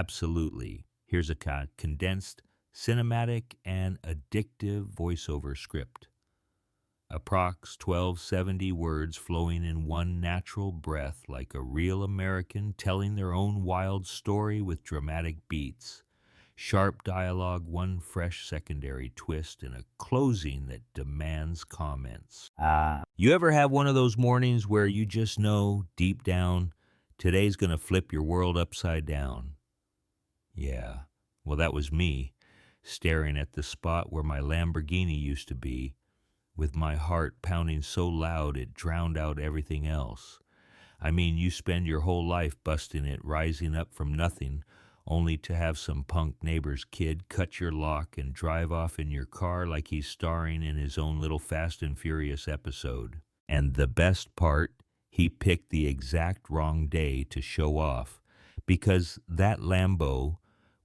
Absolutely. Here's a condensed, cinematic, and addictive voiceover script. Approx 1270 words flowing in one natural breath like a real American telling their own wild story with dramatic beats. Sharp dialogue, one fresh secondary twist, and a closing that demands comments. You ever have one of those mornings where you just know, deep down, today's gonna flip your world upside down? Yeah, well, that was me, staring at the spot where my Lamborghini used to be, with my heart pounding so loud it drowned out everything else. I mean, you spend your whole life busting it, rising up from nothing, only to have some punk neighbor's kid cut your lock and drive off in your car like he's starring in his own little Fast and Furious episode. And the best part, he picked the exact wrong day to show off, because that Lambo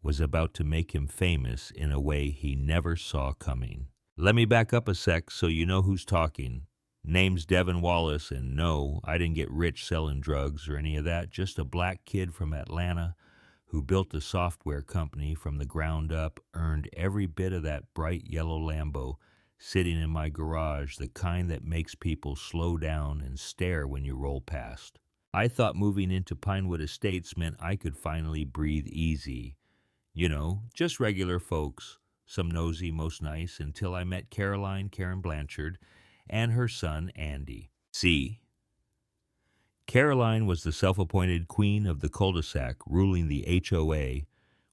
was about to make him famous in a way he never saw coming. Let me back up a sec so you know who's talking. Name's Devin Wallace, and no, I didn't get rich selling drugs or any of that, just a black kid from Atlanta who built a software company from the ground up, earned every bit of that bright yellow Lambo sitting in my garage, the kind that makes people slow down and stare when you roll past. I thought moving into Pinewood Estates meant I could finally breathe easy. You know, just regular folks, some nosy, most nice, until I met Karen Blanchard, and her son, Andy. See, Caroline was the self-appointed queen of the cul-de-sac, ruling the HOA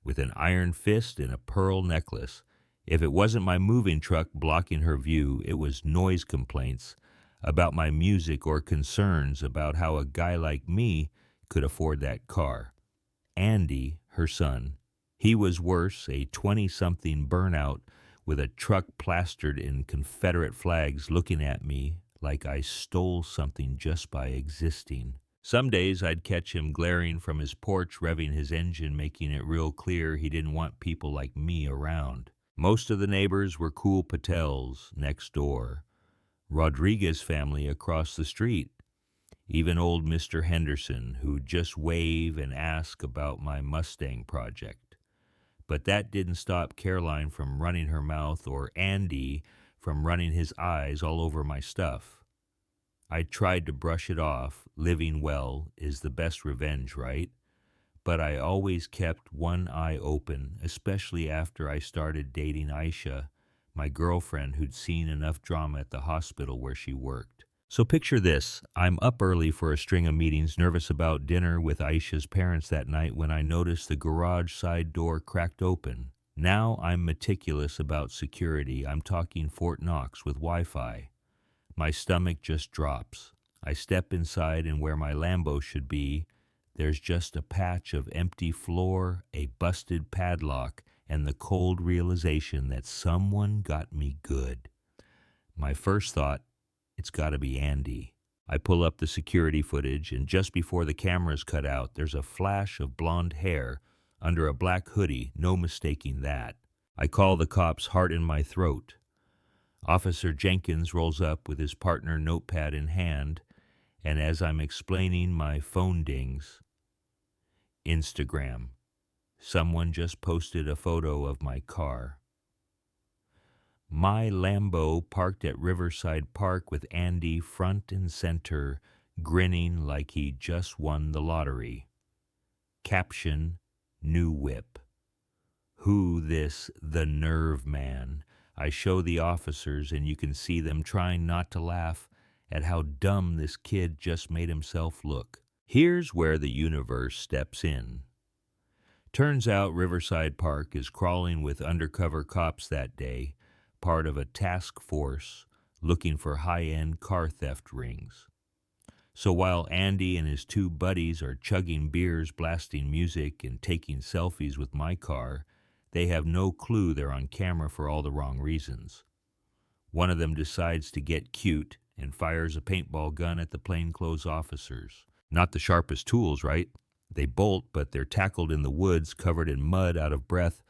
with an iron fist and a pearl necklace. If it wasn't my moving truck blocking her view, it was noise complaints about my music or concerns about how a guy like me could afford that car. Andy, her son, he was worse, a 20-something burnout with a truck plastered in Confederate flags looking at me like I stole something just by existing. Some days I'd catch him glaring from his porch, revving his engine, making it real clear he didn't want people like me around. Most of the neighbors were cool Patels next door, Rodriguez family across the street, even old Mr. Henderson, who'd just wave and ask about my Mustang project. But that didn't stop Caroline from running her mouth or Andy from running his eyes all over my stuff. I tried to brush it off. Living well is the best revenge, right? But I always kept one eye open, especially after I started dating Aisha, my girlfriend who'd seen enough drama at the hospital where she worked. So picture this. I'm up early for a string of meetings, nervous about dinner with Aisha's parents that night when I noticed the garage side door cracked open. Now I'm meticulous about security. I'm talking Fort Knox with Wi-Fi. My stomach just drops. I step inside, and where my Lambo should be, there's just a patch of empty floor, a busted padlock, and the cold realization that someone got me good. My first thought, it's got to be Andy. I pull up the security footage, and just before the cameras cut out, there's a flash of blonde hair under a black hoodie, no mistaking that. I call the cops, heart in my throat. Officer Jenkins rolls up with his partner notepad in hand, and as I'm explaining, my phone dings. Instagram. Someone just posted a photo of my car. My Lambo parked at Riverside Park with Andy front and center, grinning like he just won the lottery. Caption, new whip. Who this, the nerve man? I show the officers, and you can see them trying not to laugh at how dumb this kid just made himself look. Here's where the universe steps in. Turns out Riverside Park is crawling with undercover cops that day, part of a task force looking for high-end car theft rings. So while Andy and his two buddies are chugging beers, blasting music, and taking selfies with my car, they have no clue they're on camera for all the wrong reasons. One of them decides to get cute and fires a paintball gun at the plainclothes officers. Not the sharpest tools, right? They bolt, but they're tackled in the woods, covered in mud, out of breath,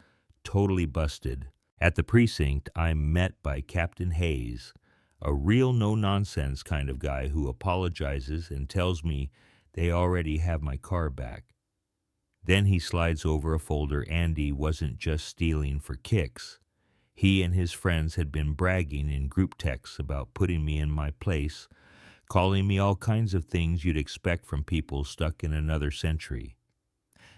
totally busted. At the precinct, I'm met by Captain Hayes, a real no-nonsense kind of guy who apologizes and tells me they already have my car back. Then he slides over a folder Andy wasn't just stealing for kicks. He and his friends had been bragging in group texts about putting me in my place, calling me all kinds of things you'd expect from people stuck in another century.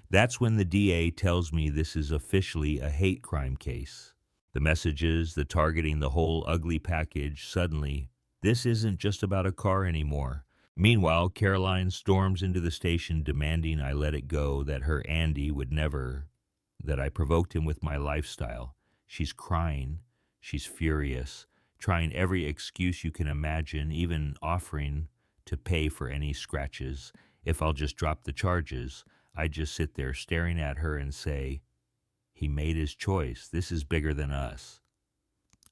That's when the DA tells me this is officially a hate crime case. The messages, the targeting, the whole ugly package, suddenly, this isn't just about a car anymore. Meanwhile, Caroline storms into the station demanding I let it go, that her Andy would never, that I provoked him with my lifestyle. She's crying. She's furious, trying every excuse you can imagine, even offering to pay for any scratches. If I'll just drop the charges, I just sit there staring at her and say, he made his choice. This is bigger than us.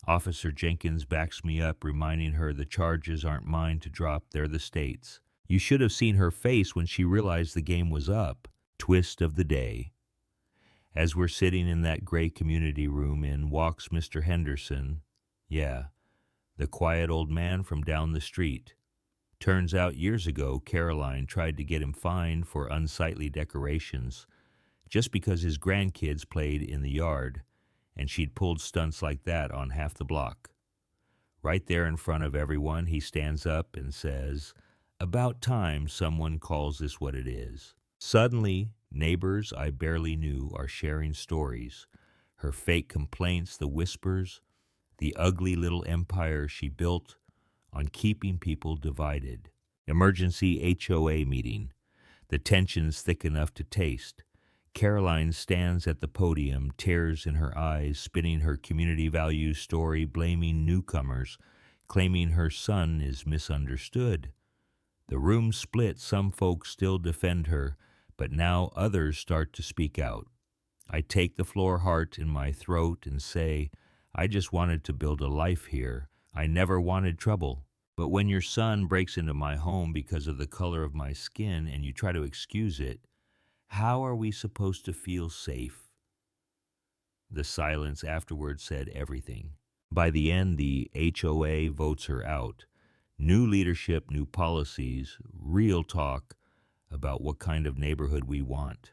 Officer Jenkins backs me up, reminding her the charges aren't mine to drop, they're the state's. You should have seen her face when she realized the game was up. Twist of the day. As we're sitting in that gray community room, in walks Mr. Henderson. Yeah, the quiet old man from down the street. Turns out years ago, Caroline tried to get him fined for unsightly decorations just because his grandkids played in the yard, and she'd pulled stunts like that on half the block. Right there in front of everyone, he stands up and says, "About time someone calls this what it is." Suddenly, neighbors I barely knew are sharing stories, her fake complaints, the whispers, the ugly little empire she built on keeping people divided. Emergency HOA meeting. The tension's thick enough to taste. Caroline stands at the podium, tears in her eyes, spinning her community values story, blaming newcomers, claiming her son is misunderstood. The room splits. Some folks still defend her, but now others start to speak out. I take the floor, heart in my throat, and say, I just wanted to build a life here. I never wanted trouble. But when your son breaks into my home because of the color of my skin and you try to excuse it, how are we supposed to feel safe? The silence afterward said everything. By the end, the HOA votes her out. New leadership, new policies, real talk about what kind of neighborhood we want.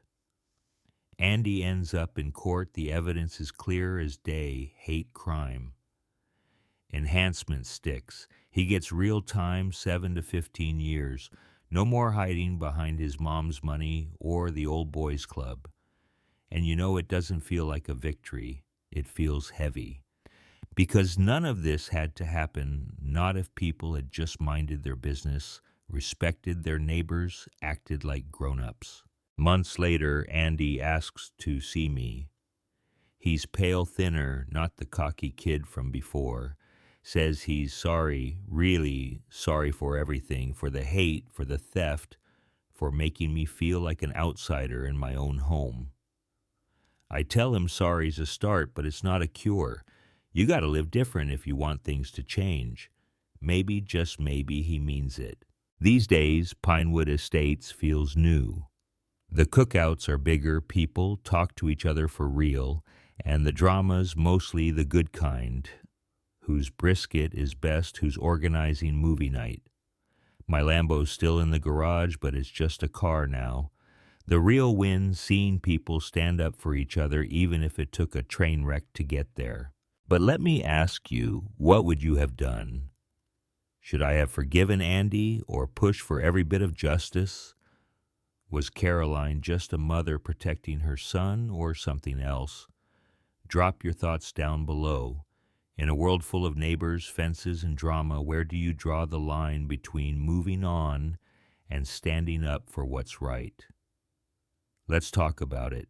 Andy ends up in court. The evidence is clear as day. Hate crime. Enhancement sticks. He gets real time, 7 to 15 years. No more hiding behind his mom's money or the old boys club. And you know, it doesn't feel like a victory. It feels heavy. Because none of this had to happen, not if people had just minded their business, respected their neighbors, acted like grown-ups. Months later, Andy asks to see me. He's pale thinner, not the cocky kid from before. Says he's sorry, really sorry for everything, for the hate, for the theft, for making me feel like an outsider in my own home. I tell him sorry's a start, but it's not a cure. You got to live different if you want things to change. Maybe, just maybe, he means it. These days, Pinewood Estates feels new. The cookouts are bigger, people talk to each other for real, and the drama's mostly the good kind. Whose brisket is best, who's organizing movie night. My Lambo's still in the garage, but it's just a car now. The real win, seeing people stand up for each other, even if it took a train wreck to get there. But let me ask you, what would you have done? Should I have forgiven Andy or pushed for every bit of justice? Was Caroline just a mother protecting her son or something else? Drop your thoughts down below. In a world full of neighbors, fences, and drama, where do you draw the line between moving on and standing up for what's right? Let's talk about it.